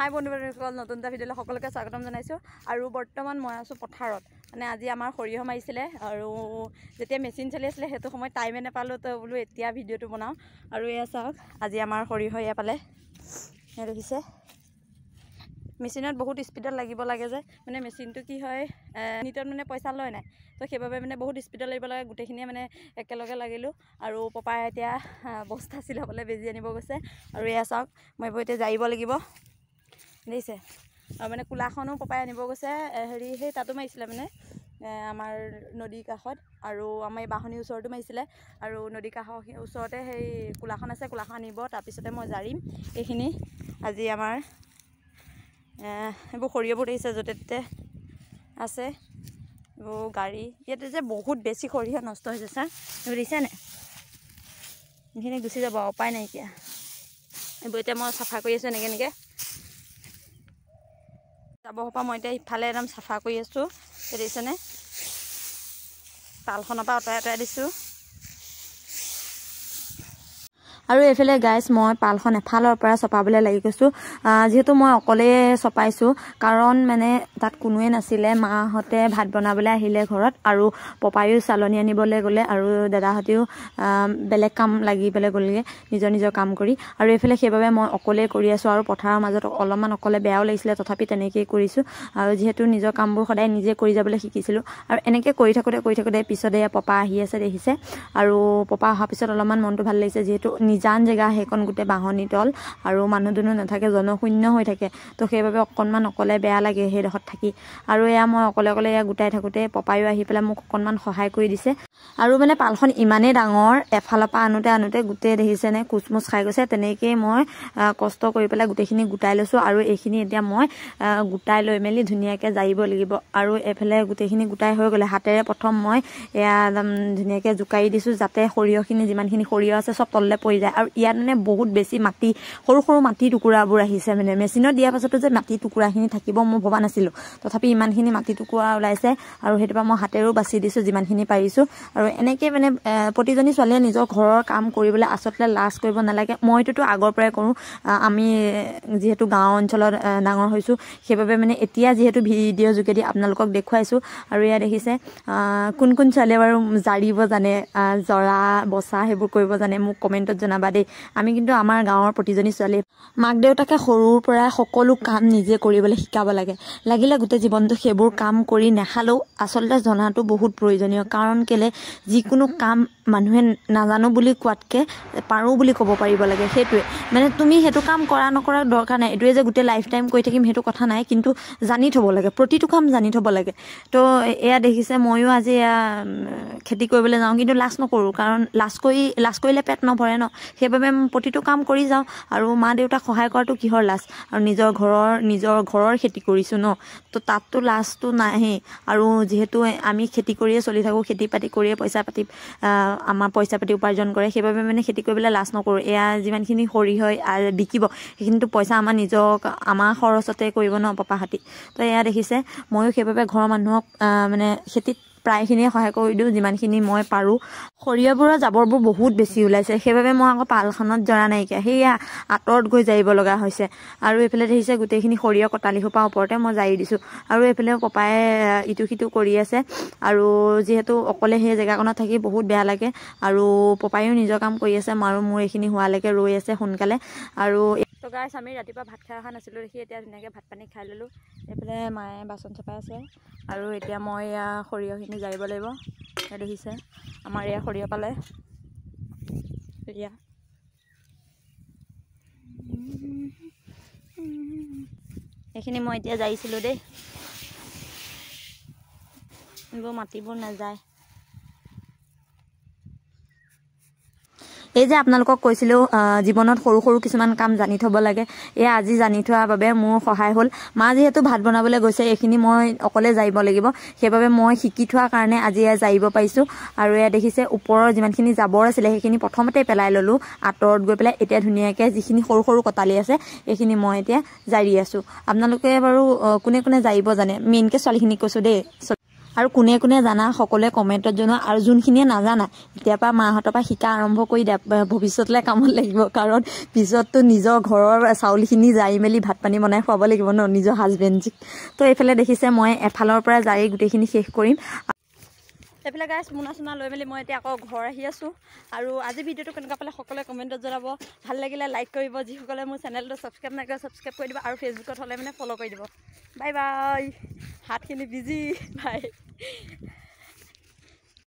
হাই বন্ধুসকল নতুন এটা ভিডিঅ'লৈ সকলোকে স্বাগতম জনাইছোঁ আৰু বৰ্তমান মই আছোঁ পথাৰত মানে আজি আমাৰ সৰিয়হ মাৰিছিলে আৰু যেতিয়া মেচিন চলি আছিলে সেইটো সময় টাইমে নাপালোঁ তো বোলো এতিয়া ভিডিঅ'টো বনাওঁ আৰু এয়া চাওক আজি আমাৰ সৰিয়হ এয়া পালে দেখিছে মেচিনত বহুত স্পীডত লাগিব লাগে যে মানে মেচিনটো কি হয় মিনিটত মানে পইচা লয় নাই তো সেইবাবে মানে বহুত স্পীডত লাগিব লাগে গোটেইখিনিয়ে মানে একেলগে লাগিলোঁ আৰু পপাই এতিয়া বস্তা চিলাবলৈ বেজি আনিব গৈছে আৰু এয়া চাওক মই এতিয়া যাইব লাগিব দেখিছে আৰু মানে কোলাখনো পপাই আনিব গৈছে হেৰি সেই তাতো মাৰিছিলে মানে আমাৰ নদীৰ কাষত আৰু আমাৰ এই বাহনীৰ ওচৰতো মাৰিছিলে আৰু নদীৰ কাষৰ ওচৰতে সেই কোলাখন আছে কোলাখন আনিব তাৰপিছতে মই জাৰিম এইখিনি আজি আমাৰ এইবোৰ সৰিয়হবোৰ দেখিছে য'তে ত'তে আছে এইবোৰ গাড়ী ইয়াতে যে বহুত বেছি সৰিয়হ নষ্ট হৈছে ছাৰ এইবোৰ দেখিছেনে এইখিনি গুচি যাব উপায় নাইকিয়া এইবোৰ এতিয়া মই চাফা কৰি আছোঁ এনেকৈ জাবৰ পৰা মই এতিয়া ইফালে একদম চাফা কৰি আছোঁ দেখিছেনে তালখনৰ পৰা আঁতৰাই দিছোঁ আৰু এইফালে গাইছ মই পালখন এফালৰ পৰা চপাবলৈ লাগি গৈছোঁ যিহেতু মই অকলে চপাইছোঁ কাৰণ মানে তাত কোনোৱে নাছিলে মাহঁতে ভাত বনাবলৈ আহিলে ঘৰত আৰু পপায়ো চালনী আনিবলৈ গ'লে আৰু দাদাহঁতেও বেলেগ কাম লাগি পেলাই গ'লগৈ নিজৰ কাম কৰি আৰু এইফালে সেইবাবে মই অকলে কৰি আছোঁ আৰু পথাৰৰ মাজত অলপমান অকলে বেয়াও লাগিছিলে তথাপি তেনেকৈয়ে কৰিছোঁ আৰু যিহেতু নিজৰ কামবোৰ সদায় নিজে কৰি যাবলৈ শিকিছিলোঁ আৰু এনেকৈ কৰি থাকোঁতে পিছতে পপা আহি আছে দেখিছে আৰু পপা অহাৰ পিছত অলপমান মনটো ভাল লাগিছে যিহেতু জান জেগা সেইখন গোটেই বাহনী তল আৰু মানুহ দুনুহ নাথাকে জনশূন্য হৈ থাকে তো সেইবাবে অকণমান অকলে বেয়া লাগে সেইডোখৰত থাকি আৰু এয়া মই অকলে এয়া গোটাই থাকোঁতে পপায়ো আহি পেলাই মোক অকণমান সহায় কৰি দিছে আৰু মানে পালখন ইমানেই ডাঙৰ এফালৰ পৰা আনোতে গোটেই দেখিছেনে কুচমুচ খাই গৈছে তেনেকেই মই কষ্ট কৰি পেলাই গোটেইখিনি গোটাই লৈছোঁ আৰু এইখিনি এতিয়া মই গোটাই লৈ মেলি ধুনীয়াকৈ জাৰিব লাগিব আৰু এইফালে গোটেইখিনি গোটাই হৈ গ'লে হাতেৰে প্ৰথম মই এয়া একদম ধুনীয়াকৈ জোকাৰি দিছোঁ যাতে সৰিয়হখিনি যিমানখিনি সৰিয়হ আছে চব তললৈ পৰি যায় আৰু ইয়াত মানে বহুত বেছি মাটি সৰু মাটি টুকুৰাবোৰ আহিছে মানে মেচিনত দিয়াৰ পাছতো যে মাটি টুকুৰাখিনি থাকিব মই ভবা নাছিলোঁ তথাপি ইমানখিনি মাটি টুকুৰা ওলাইছে আৰু সেইটো পৰা মই হাতেৰেও বাছি দিছোঁ যিমানখিনি পাৰিছোঁ আৰু এনেকৈ মানে প্ৰতিজনী ছোৱালীয়ে নিজৰ ঘৰৰ কাম কৰিবলৈ আচলতে লাজ কৰিব নালাগে মইতো আগৰ পৰাই কৰোঁ আমি যিহেতু গাঁও অঞ্চলত ডাঙৰ হৈছোঁ সেইবাবে মানে এতিয়া যিহেতু ভিডিঅ' যোগেদি আপোনালোকক দেখুৱাইছোঁ আৰু এয়া দেখিছে কোন ছোৱালীয়ে বাৰু জাৰিব জানে জৰা বচা সেইবোৰ কৰিব জানে মোক কমেণ্টত জনাবা দেই আমি কিন্তু আমাৰ গাঁৱৰ প্ৰতিজনী ছোৱালী মাক দেউতাকে সৰুৰ পৰা সকলো কাম নিজে কৰিবলৈ শিকাব লাগে লাগিলে গোটেই জীৱনটো সেইবোৰ কাম কৰি নেখালেও আচলতে জনাটো বহুত প্ৰয়োজনীয় কাৰণ কেলে যিকোনো কাম মানুহে নাজানো বুলি কোৱাতকৈ পাৰোঁ বুলি ক'ব পাৰিব লাগে সেইটোৱে মানে তুমি সেইটো কাম কৰা নকৰা দৰকাৰ নাই এইটোৱে যে গোটেই লাইফ টাইম কৰি থাকিম সেইটো কথা নাই কিন্তু জানি থ'ব লাগে প্ৰতিটো কাম জানি থ'ব লাগে তো এয়া দেখিছে ময়ো আজি এয়া খেতি কৰিবলৈ যাওঁ কিন্তু লাজ নকৰোঁ কাৰণ লাজ কৰিলে পেট নভৰে ন সেইবাবে প্ৰতিটো কাম কৰি যাওঁ আৰু মা দেউতাক সহায় কৰাটো কিহৰ লাজ আৰু নিজৰ ঘৰৰ খেতি কৰিছোঁ ন তো তাততো লাজটো নাহেই আৰু যিহেতু আমি খেতি কৰিয়ে চলি থাকোঁ খেতি বাতি কৰিয়ে আমাৰ পইচা পাতি উপাৰ্জন কৰে সেইবাবে মানে খেতি কৰিবলৈ লাজ নকৰোঁ এয়া যিমানখিনি সৰিয়হ বিকিব সেইখিনিতো পইচা আমাৰ খৰচতে কৰিব ন পাপাহঁতি তো এয়া দেখিছে ময়ো সেইবাবে ঘৰৰ মানুহক মানে খেতিত প্ৰায়খিনিয়ে সহায় কৰি দিওঁ যিমানখিনি মই পাৰোঁ সৰিয়হবোৰৰ জাবৰবোৰ বহুত বেছি ওলাইছে সেইবাবে মই আকৌ পালখনত জৰা নাইকিয়া সেয়া আঁতৰত গৈ জাৰিব লগা হৈছে আৰু এইফালে দেখিছে গোটেইখিনি সৰিয়হ কটালি সোপা ওপৰতে মই জাৰি দিছোঁ আৰু এইফালেও পপাই ইটো সিটো কৰি আছে আৰু যিহেতু অকলে সেই জেগাকণত থাকি বহুত বেয়া লাগে আৰু পপায়ো নিজৰ কাম কৰি আছে আৰু মোৰ এইখিনি হোৱালৈকে ৰৈ আছে সোনকালে আৰু তো গাইছ আমি ৰাতিপুৱা ভাত খাই অহা নাছিলোঁ দেখি এতিয়া ধুনীয়াকৈ ভাত পানী খাই ল'লোঁ এইফালে মায়ে বাচন চপাই আছে আৰু এতিয়া মই এয়া সৰিয়হখিনি জাৰিব লাগিব দেখিছে আমাৰ এয়া সৰিয়হ পালে এয়া এইখিনি মই এতিয়া জাৰিছিলোঁ দেই এইবোৰ মাটিবোৰ নাযায় এই যে আপোনালোকক কৈছিলোঁ জীৱনত সৰু কিছুমান কাম জানি থ'ব লাগে এয়া আজি জানি থোৱাৰ বাবে মোৰ সহায় হ'ল মা যিহেতু ভাত বনাবলৈ গৈছে এইখিনি মই অকলে জাৰিব লাগিব সেইবাবে মই শিকি থোৱাৰ কাৰণে আজি এয়া জাৰিব পাৰিছোঁ আৰু এয়া দেখিছে ওপৰৰ যিমানখিনি জাবৰ আছিলে সেইখিনি প্ৰথমতে পেলাই ল'লোঁ আঁতৰত গৈ পেলাই এতিয়া ধুনীয়াকৈ যিখিনি সৰু কটালি আছে এইখিনি মই এতিয়া জাৰি আছোঁ আপোনালোকে বাৰু কোনে জাৰিব জানে মেইনকৈ ছোৱালীখিনিক কৈছোঁ দেই আৰু কোনে কোনে জানা সকলোৱে কমেণ্টত জনোৱা আৰু যোনখিনিয়ে নাজানা এতিয়াৰ পৰা মাহঁতৰ পৰা শিকা আৰম্ভ কৰি দিয়া ভৱিষ্যতলৈ কামত লাগিব কাৰণ পিছততো নিজৰ ঘৰৰ চাউলখিনি জাৰি মেলি ভাত পানী বনাই খুৱাব লাগিব ন নিজৰ হাজবেণ্ডক তো এইফালে দেখিছে মই এফালৰ পৰা জাৰি গোটেইখিনি শেষ কৰিম এইফালে গাইছ মোনা চোনা লৈ মেলি মই এতিয়া আকৌ ঘৰ আহি আছোঁ আৰু আজি ভিডিঅ'টো কেনেকুৱা পালে সকলোৱে কমেণ্টত জনাব ভাল লাগিলে লাইক কৰিব যিসকলে মোৰ চেনেলটো ছাবস্ক্ৰাইব নকৰে ছাবস্ক্ৰাইব কৰি দিব আৰু ফেচবুকত হ'লে মানে ফ'ল' কৰি দিব বাই বাই হাতখিনি বিজি বাই